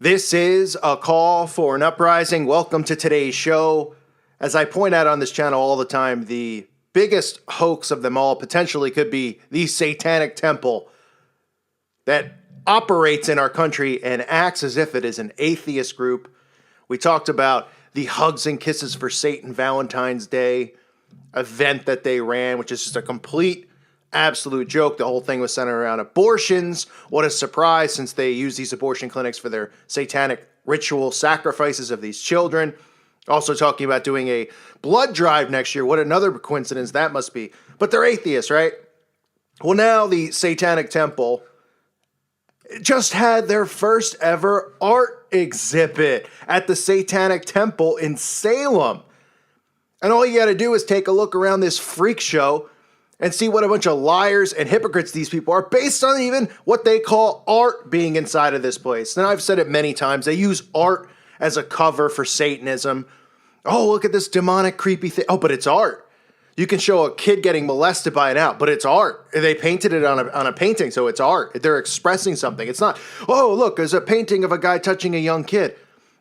This is a call for an uprising. Welcome to today's show. As I point out on this channel all the time, the biggest hoax of them all potentially could be the Satanic Temple that operates in our country and acts as if it is an atheist group. We talked about the Hugs and Kisses for Satan Valentine's Day event that they ran, which is just a complete absolute joke. The whole thing was centered around abortions. What a surprise, since they use these abortion clinics for their satanic ritual sacrifices of these children. Also talking about doing a blood drive next year. What another coincidence that must be. But they're atheists, right? Well, now the Satanic Temple just had their first ever art exhibit at the Satanic Temple in Salem. And all you got to do is take a look around this freak show and see what a bunch of liars and hypocrites these people are, based on even what they call art being inside of this place. And I've said it many times, they use art as a cover for Satanism. Oh, look at this demonic, creepy thing. Oh, but it's art. You can show a kid getting molested by an owl, but it's art. They painted it on a painting, so it's art. They're expressing something. It's not, oh, look, there's a painting of a guy touching a young kid.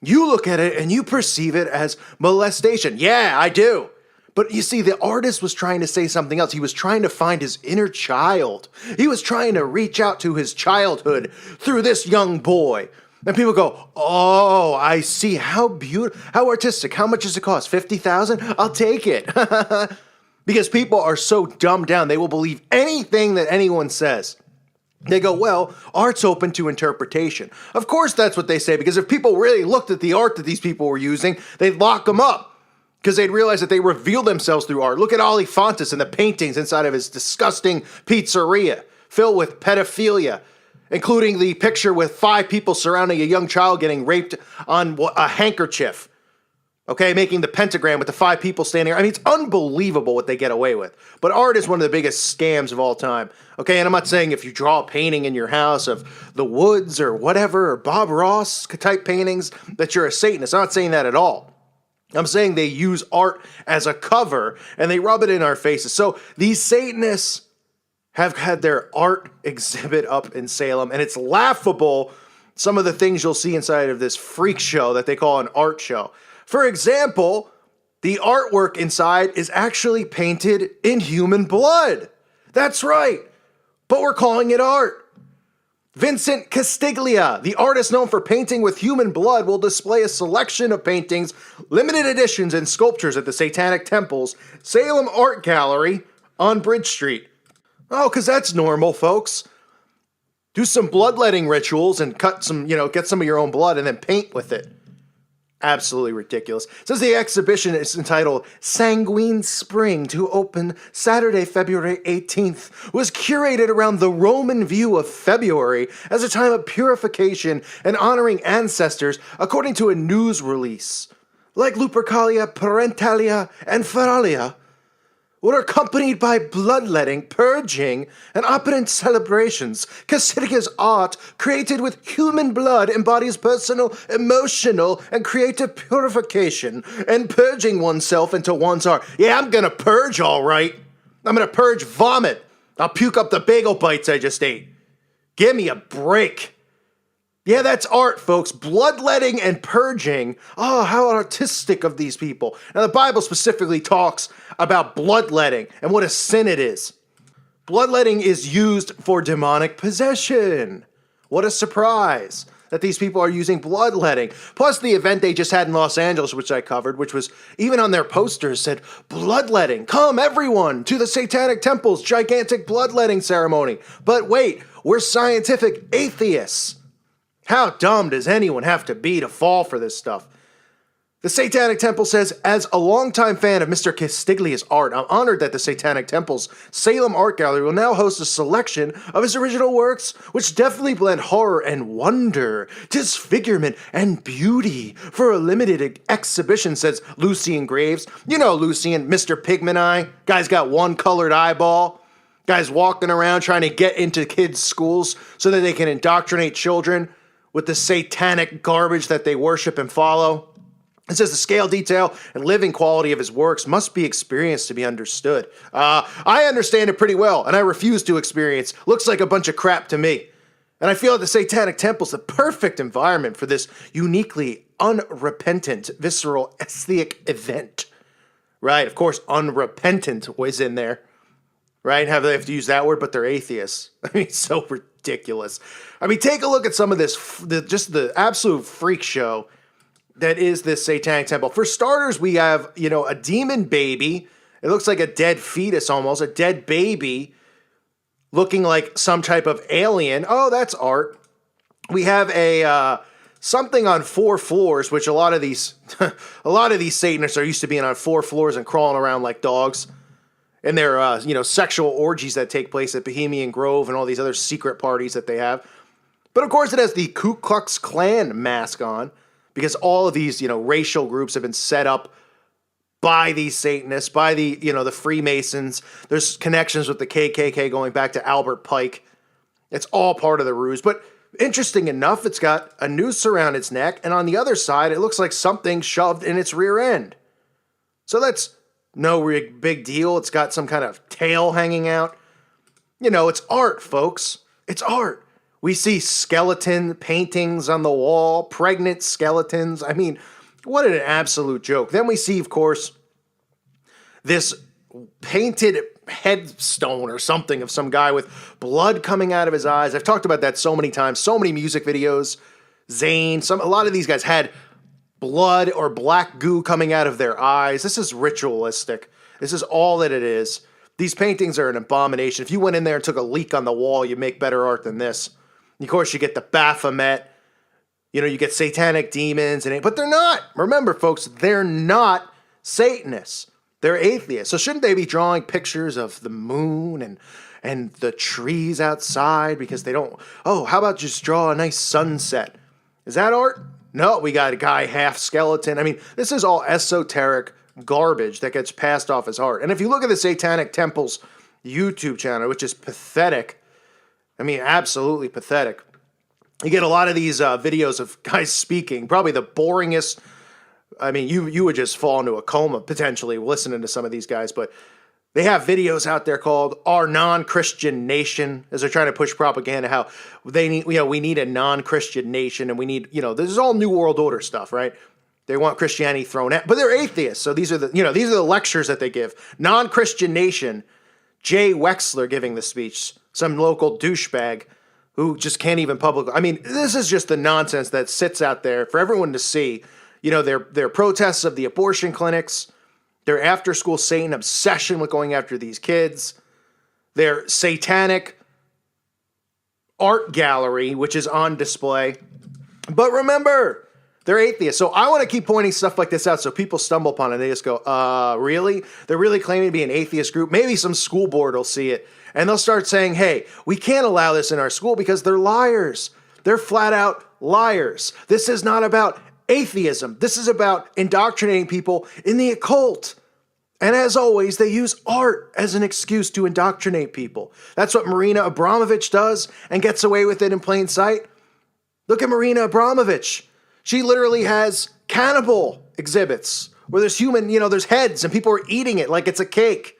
You look at it and you perceive it as molestation. Yeah, I do. But you see, the artist was trying to say something else. He was trying to find his inner child. He was trying to reach out to his childhood through this young boy. And people go, oh, I see. How beautiful, how artistic. How much does it cost? $50,000? I'll take it. Because people are so dumbed down, they will believe anything that anyone says. They go, well, art's open to interpretation. Of course that's what they say, because if people really looked at the art that these people were using, they'd lock them up. Because they'd realize that they reveal themselves through art. Look at Ali Fontes and the paintings inside of his disgusting pizzeria filled with pedophilia, including the picture with 5 people surrounding a young child getting raped on a handkerchief. Okay, making the pentagram with the 5 people standing there. I mean, it's unbelievable what they get away with. But art is one of the biggest scams of all time. Okay, and I'm not saying if you draw a painting in your house of the woods or whatever, or Bob Ross type paintings, that you're a Satanist. I'm not saying that at all. I'm saying they use art as a cover and they rub it in our faces. So these Satanists have had their art exhibit up in Salem, and it's laughable, some of the things you'll see inside of this freak show that they call an art show. For example, the artwork inside is actually painted in human blood. That's right, but we're calling it art. Vincent Castiglia, the artist known for painting with human blood, will display a selection of paintings, limited editions, and sculptures at the Satanic Temple's Salem Art Gallery on Bridge Street. Oh, because that's normal, folks. Do some bloodletting rituals and cut some, get some of your own blood and then paint with it. Absolutely ridiculous. It says the exhibition is entitled Sanguine Spring, to open Saturday, February 18th, was curated around the Roman view of February as a time of purification and honoring ancestors, according to a news release. Like Lupercalia, Parentalia, and Feralia, were accompanied by bloodletting, purging, and opulent celebrations. Cassidica's art, created with human blood, embodies personal, emotional, and creative purification and purging oneself into one's art. Yeah, I'm gonna purge, all right. I'm gonna purge vomit. I'll puke up the bagel bites I just ate. Give me a break. Yeah, that's art, folks. Bloodletting and purging. Oh, how artistic of these people. Now, the Bible specifically talks about bloodletting and what a sin it is. Bloodletting is used for demonic possession. What a surprise that these people are using bloodletting. Plus, the event they just had in Los Angeles, which I covered, which was even on their posters, said, bloodletting. Come, everyone, to the Satanic Temple's gigantic bloodletting ceremony. But wait, we're scientific atheists. How dumb does anyone have to be to fall for this stuff? The Satanic Temple says, as a longtime fan of Mr. Castiglia's art, I'm honored that the Satanic Temple's Salem Art Gallery will now host a selection of his original works, which definitely blend horror and wonder, disfigurement and beauty for a limited exhibition, says Lucian Graves. You know Lucian, Mr. Pigment Eye. Guy's got one colored eyeball. Guy's walking around trying to get into kids' schools so that they can indoctrinate children with the satanic garbage that they worship and follow. It says the scale, detail, and living quality of his works must be experienced to be understood. I understand it pretty well, and I refuse to experience. Looks like a bunch of crap to me. And I feel that the Satanic Temple is the perfect environment for this uniquely unrepentant, visceral, aesthetic event. Right? Of course, unrepentant was in there. Right? They have to use that word, but they're atheists. I mean, it's so ridiculous. I mean, take a look at some of this, just the absolute freak show that is this Satanic Temple. For starters, we have, a demon baby. It looks like a dead fetus almost, a dead baby looking like some type of alien. Oh, that's art. We have a something on 4 floors, which a lot of these Satanists are used to being on 4 floors and crawling around like dogs. And their sexual orgies that take place at Bohemian Grove and all these other secret parties that they have. But of course, it has the Ku Klux Klan mask on, because all of these racial groups have been set up by these Satanists, by the the Freemasons. There's connections with the KKK going back to Albert Pike. It's all part of the ruse. But interesting enough, it's got a noose around its neck, and on the other side, it looks like something shoved in its rear end. So that's no big deal. It's got some kind of tail hanging out. It's art, folks. It's art. We see skeleton paintings on the wall, pregnant skeletons. I mean, what an absolute joke. Then we see, of course, this painted headstone or something of some guy with blood coming out of his eyes. I've talked about that so many times, so many music videos. Zayn, a lot of these guys had blood or black goo coming out of their eyes. This is ritualistic. This is all that it is. These paintings are an abomination. If you went in there and took a leak on the wall, you'd make better art than this. And of course, you get the Baphomet. You get satanic demons, but they're not. Remember, folks, they're not Satanists. They're atheists. So shouldn't they be drawing pictures of the moon and the trees outside? Because they don't. Oh, how about just draw a nice sunset? Is that art? No, we got a guy half skeleton. I mean, this is all esoteric garbage that gets passed off as art. And if you look at the Satanic Temple's YouTube channel, which is pathetic, I mean, absolutely pathetic. You get a lot of these videos of guys speaking, probably the boringest. I mean, you would just fall into a coma potentially listening to some of these guys, but they have videos out there called Our Non-Christian Nation, as they're trying to push propaganda, how they need, we need a non-Christian nation, and we need, this is all New World Order stuff, right? They want Christianity thrown out, but they're atheists. So these are the lectures that they give. Non-Christian nation, Jay Wexler giving the speech, some local douchebag who just can't even publicly. I mean, this is just the nonsense that sits out there for everyone to see. Their protests of the abortion clinics, their after-school Satan obsession with going after these kids, their satanic art gallery, which is on display. But remember, they're atheists. So I want to keep pointing stuff like this out so people stumble upon it. They just go, really? They're really claiming to be an atheist group? Maybe some school board will see it, and they'll start saying, hey, we can't allow this in our school because they're liars. They're flat out liars. This is not about atheism. This is about indoctrinating people in the occult. And as always, they use art as an excuse to indoctrinate people. That's what Marina Abramovich does and gets away with it in plain sight. Look at Marina Abramovich. She literally has cannibal exhibits where there's there's heads and people are eating it like it's a cake.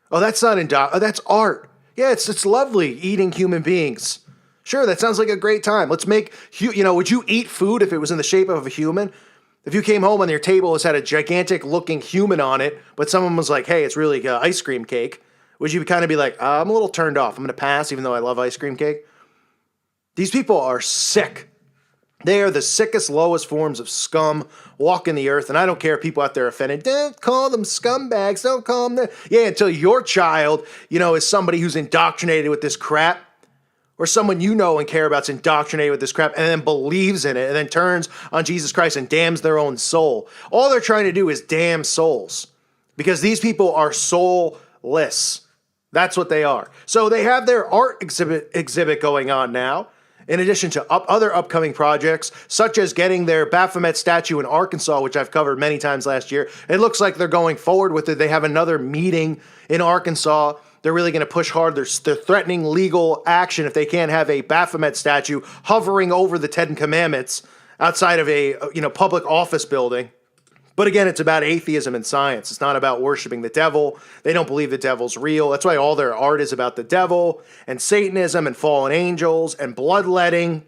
Oh, that's not that's art. Yeah, it's lovely eating human beings. Sure, that sounds like a great time. Let's make, would you eat food if it was in the shape of a human? If you came home and your table has had a gigantic looking human on it, but someone was like, hey, it's really ice cream cake, would you kind of be like, I'm a little turned off. I'm going to pass even though I love ice cream cake? These people are sick. They are the sickest, lowest forms of scum walking the earth. And I don't care if people out there are offended. Don't call them scumbags. Don't call them that. Yeah, until your child, is somebody who's indoctrinated with this crap. Or someone you know and care about's indoctrinated with this crap and then believes in it and then turns on Jesus Christ and damns their own soul. All they're trying to do is damn souls. Because these people are soulless. That's what they are. So they have their art exhibit going on now, in addition to other upcoming projects, such as getting their Baphomet statue in Arkansas, which I've covered many times last year. It looks like they're going forward with it. They have another meeting in Arkansas. They're really going to push hard. They're threatening legal action if they can't have a Baphomet statue hovering over the Ten Commandments outside of a public office building. But again, it's about atheism and science. It's not about worshiping the devil. They don't believe the devil's real. That's why all their art is about the devil and Satanism and fallen angels and bloodletting.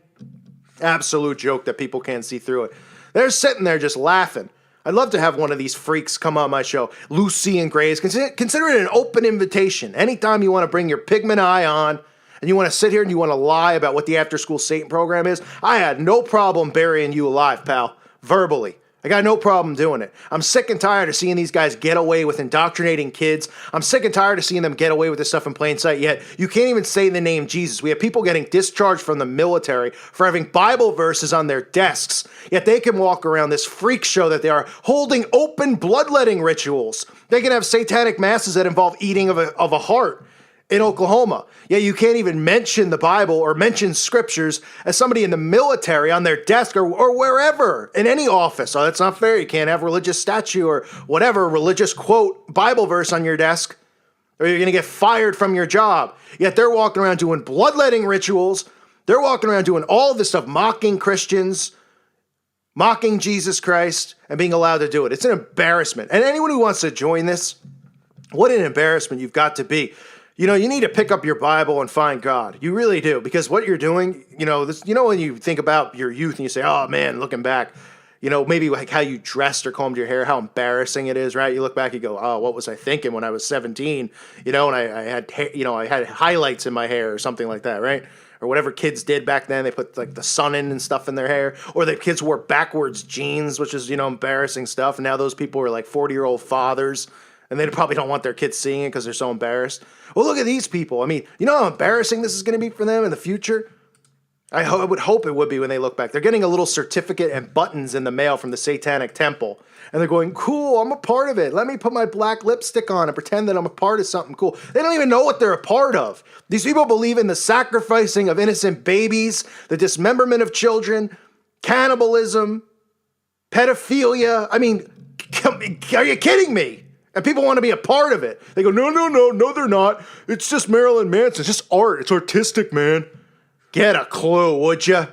Absolute joke that people can't see through it. They're sitting there just laughing. I'd love to have one of these freaks come on my show. Lucy and Grace. Consider it an open invitation. Anytime you want to bring your pigment eye on and you want to sit here and you want to lie about what the after-school Satan program is, I had no problem burying you alive, pal, verbally. I got no problem doing it. I'm sick and tired of seeing these guys get away with indoctrinating kids. I'm sick and tired of seeing them get away with this stuff in plain sight, yet you can't even say the name Jesus. We have people getting discharged from the military for having Bible verses on their desks, yet they can walk around this freak show that they are holding open bloodletting rituals. They can have satanic masses that involve eating of a heart in Oklahoma. Yet you can't even mention the Bible or mention scriptures as somebody in the military on their desk or wherever, in any office. Oh, that's not fair. You can't have religious statue or whatever, religious quote, Bible verse on your desk, or you're going to get fired from your job. Yet they're walking around doing bloodletting rituals. They're walking around doing all of this stuff, mocking Christians, mocking Jesus Christ, and being allowed to do it. It's an embarrassment. And anyone who wants to join this, what an embarrassment you've got to be. You know, you need to pick up your Bible and find God. You really do, because what you're doing, when you think about your youth and you say, oh man, looking back, maybe like how you dressed or combed your hair, how embarrassing it is, right? You look back, you go, oh, what was I thinking when I was 17? And I had highlights in my hair or something like that, right? Or whatever kids did back then. They put like the sun in and stuff in their hair. Or the kids wore backwards jeans, which is, embarrassing stuff. And now those people are like 40-year-old fathers. And they probably don't want their kids seeing it because they're so embarrassed. Well, look at these people. I mean, you know how embarrassing this is going to be for them in the future? I would hope it would be when they look back. They're getting a little certificate and buttons in the mail from the Satanic Temple. And they're going, cool, I'm a part of it. Let me put my black lipstick on and pretend that I'm a part of something cool. They don't even know what they're a part of. These people believe in the sacrificing of innocent babies, the dismemberment of children, cannibalism, pedophilia. I mean, are you kidding me? And people want to be a part of it. They go, no, they're not. It's just Marilyn Manson. It's just art. It's artistic, man. Get a clue, would you?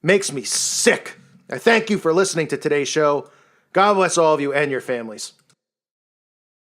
Makes me sick. I thank you for listening to today's show. God bless all of you and your families.